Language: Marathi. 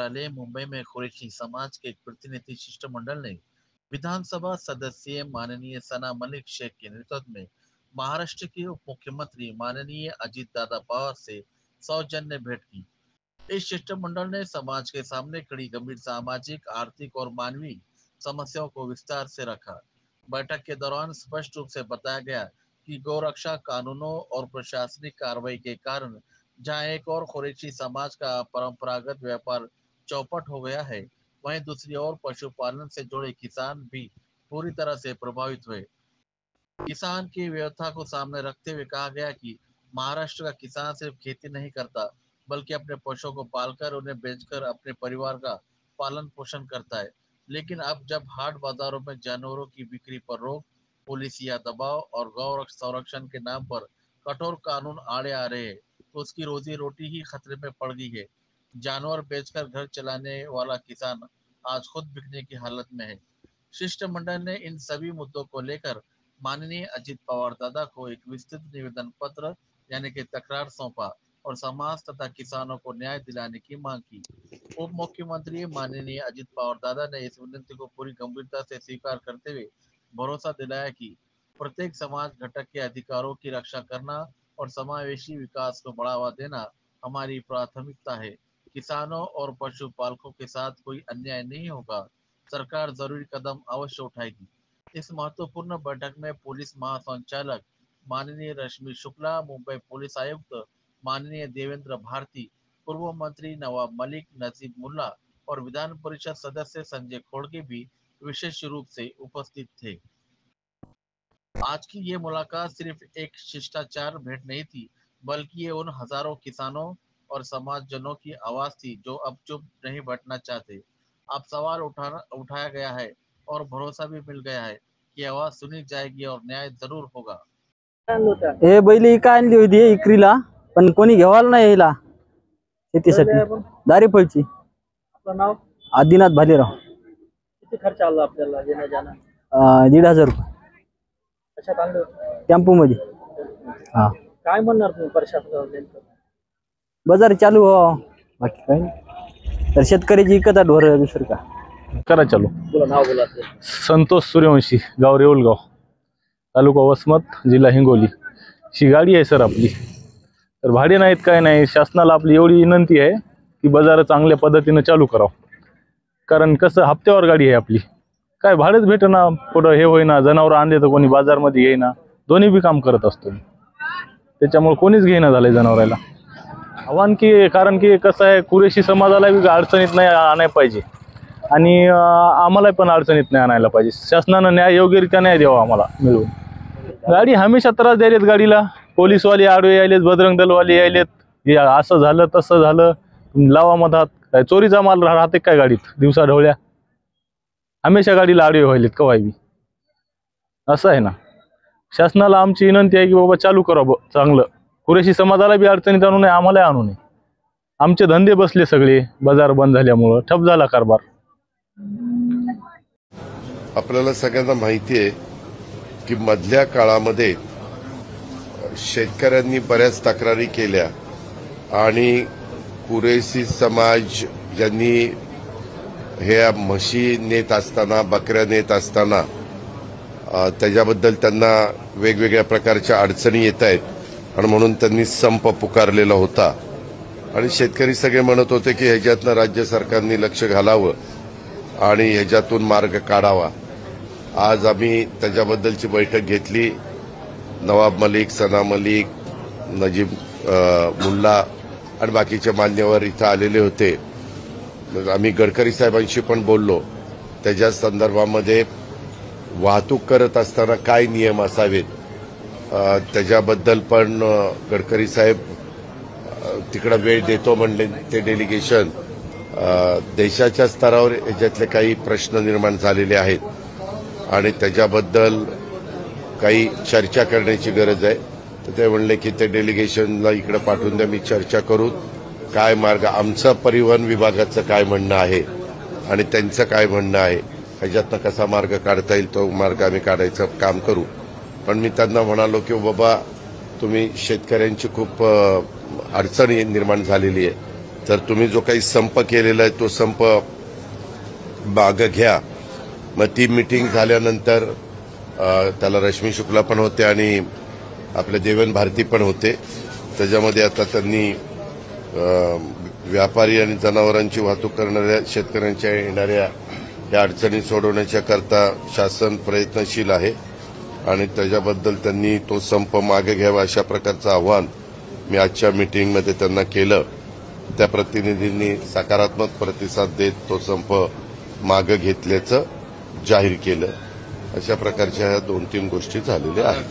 मंत्रालय मुंबई में कुरैशी समाज के एक प्रतिनिधि शिष्टमंडल ने विधानसभा सदस्य माननीय सना मलिक शेख के नेतृत्व में महाराष्ट्र के उप मुख्यमंत्री माननीय अजित दादा पवार से सौजन्य भेंट की। इस शिष्टमंडल ने समाज के सामने खड़ी गंभीर सामाजिक, आर्थिक और मानवीय समस्याओं को विस्तार से रखा। बैठक के दौरान स्पष्ट रूप से बताया गया कि गौरक्षा कानूनों और प्रशासनिक कार्रवाई के कारण जहां एक और कुरैशी समाज का परंपरागत व्यापार चौपट हो गया है, वहीं दूसरी ओर पशुपालन से जुड़े किसान भी पूरी तरह से प्रभावित हुए। किसान की व्यवस्था को सामने रखते हुए कहा गया कि महाराष्ट्र का किसान सिर्फ खेती नहीं करता, बल्कि अपने पशुओं को पालकर उन्हें बेचकर अपने परिवार का पालन पोषण करता है। लेकिन अब जब हाट बाजारों में जानवरों की बिक्री पर रोक, पुलिस या दबाव और गौ संरक्षण के नाम पर कठोर कानून आड़े आ रहे हैं, तो उसकी रोजी रोटी ही खतरे में पड़ गई है। जानवर बेचकर घर चलाने वाला किसान आज खुद बिकने की हालत में है। शिष्टमंडल ने इन सभी मुद्दों को लेकर माननीय अजित पवार दादा को एक विस्तृत निवेदन पत्र यानी कि तकरार सौंपा और समाज तथा किसानों को न्याय दिलाने की मांग की। उप मुख्यमंत्री माननीय अजित पवार दादा ने इस विनती को पूरी गंभीरता से स्वीकार करते हुए भरोसा दिलाया कि प्रत्येक समाज घटक के अधिकारों की रक्षा करना और समावेशी विकास को बढ़ावा देना हमारी प्राथमिकता है। किसानों और पशुपालकों के साथ कोई अन्याय नहीं होगा। सरकार जरूरी कदम अवश्य उठाएगी। इस महत्वपूर्ण बैठक में पुलिस महासंचालक माननीय रश्मि शुक्ला, मुंबई पुलिस आयुक्त माननीय देवेंद्र भारती, पूर्व मंत्री नवाब मलिक, नजीब मुल्ला और विधान परिषद सदस्य संजय खोड़के भी विशेष रूप से उपस्थित थे। आज की ये मुलाकात सिर्फ एक शिष्टाचार भेंट नहीं थी, बल्कि ये उन हजारों किसानों और समाजजनों की आवाज थी जो अब चुप नहीं बैठना चाहते। अब सवाल उठाया गया है और भरोसा भी मिल गया है कि आवाज सुनी जाएगी और न्याय जरूर होगा। हे बैली काय आणली होती इकरीला, पण कोणी घेवायला नाही यायला शेतीसाठी। दारीफळची। आपलं नाव? आदिनाथ भालेराव। किती खर्च आला आपल्याला येण्या जाणं? 1,500 रुपये। कशात आणलं होतं? टेम्पो मध्ये। हा। काय म्हणणार तुम्ही प्रशासनाला नेमकं? बाजार चालू हो, बाकी काय नाही। तर शेतकऱ्याची इकता ढोर दुसरं का करा चालू। बोला, नाव बोला। संतोष सूर्यवंशी, गाव रेवलगाव, तालुका वसमत, जिल्हा हिंगोली। ही गाडी आहे सर आपली। तर भाडे नाहीत, काय नाही। शासनाला आपली एवढी विनंती आहे की बाजार चांगल्या पद्धतीने चालू करावं, कारण कसं हप्त्यावर गाडी आहे आपली, काय भाडेच भेटेना, पुढं हे होईना, जनावर आणले तर कोणी बाजारमध्ये येईना, दोन्ही बी काम करत असतो, त्याच्यामुळे कोणीच घेईना झालंय जनावराला। आव्हान की कारण की कसं आहे, कुरैशी समाजाला बी अडचणीत नाही आणायला पाहिजे आणि आम्हाला पण अडचणीत नाही आणायला पाहिजे। शासनानं न्याय योग्यरित्या न्याय द्यावा आम्हाला मिळून। गाडी हमेशा त्रास द्यायलेत गाडीला, पोलीसवाले आडवे यायलेत, बजरंग दलवाले यायलेत, हे असं झालं तसं झालं, लावा मधात, काय चोरीचा माल राहते काय गाडीत, दिवसा ढवळ्या हमेशा गाडीला आडवे व्हायलेत कवाय बी, असं आहे ना। शासनाला आमची विनंती आहे की बाबा चालू करावं चांगलं, कुरैशी समाजाला बी अडचणीत आणू नये, आम्हाला आणू नये। आमचे धंदे बसले सगळे, बाजार बंद झाल्यामुळं ठप झाला कारभार। आपल्याला सगळ्यांना माहिती आहे की मधल्या काळामध्ये शेतकऱ्यांनी बऱ्याच तक्रारी केल्या आणि कुरैशी समाज यांनी हे म्हशी नेत असताना, बकऱ्या नेत असताना त्याच्याबद्दल त्यांना वेगवेगळ्या प्रकारच्या अडचणी येत आहेत आणि म्हणून त्यांनी संप पुकारलेला होता आणि शेतकरी सगळे म्हणत होते की ह्याच्यातनं राज्य सरकारने लक्ष घालावं आणि ह्याच्यातून मार्ग काढावा। आज आम्ही त्याच्याबद्दलची बैठक घेतली। नवाब मलिक, सना मलिक, नजीब मुल्ला आणि बाकीचे मान्यवर इथं आलेले होते। आम्ही गडकरी साहेबांशी पण बोललो, त्याच्या संदर्भामध्ये वाहतूक करत असताना काय नियम असावेत त्याच्याबद्दल पण गडकरी साहेब तिकडे वेळ देतो म्हणले। ते डेलिगेशन देशाच्या स्तरावर याच्यातले काही प्रश्न निर्माण झालेले आहेत आणि त्याच्याबद्दल काही चर्चा करण्याची गरज आहे। तर ते म्हणले की ते डेलिगेशनला इकडे पाठवून द्या, मी चर्चा करू काय मार्ग, आमचं परिवहन विभागाचं काय म्हणणं आहे आणि त्यांचं काय म्हणणं आहे, ह्याच्यातनं कसा मार्ग काढता येईल तो मार्ग आम्ही काढायचं काम करू। पण मी त्यांना म्हणालो की बाबा तुम्ही शेतकऱ्यांची खूप अडचणी निर्माण झालेली आहे तर तुम्ही जो काही संप केलेला आहे तो संप मागं घ्या. मग ती मीटिंग झाल्यानंतर त्याला रश्मी शुक्ला पण होते आणि आपले देवेन भारती पण होते. त्याच्यामध्ये आता त्यांनी व्यापारी आणि जनावरांची वाहतूक करणाऱ्या शेतकऱ्यांच्या येणाऱ्या या अडचणी सोडवण्याच्या करता शासन प्रयत्नशील आहे आणि त्याच्याबद्दल त्यांनी तो संप मागे घ्यावा अशा प्रकारचं आव्हान मी आजच्या मीटिंगमध्ये त्यांना केलं. त्या प्रतिनिधींनी सकारात्मक प्रतिसाद देत तो संप मागे घेतल्याचं जाहीर केलं. अशा प्रकारच्या ह्या 2-3 गोष्टी झालेल्या आहेत.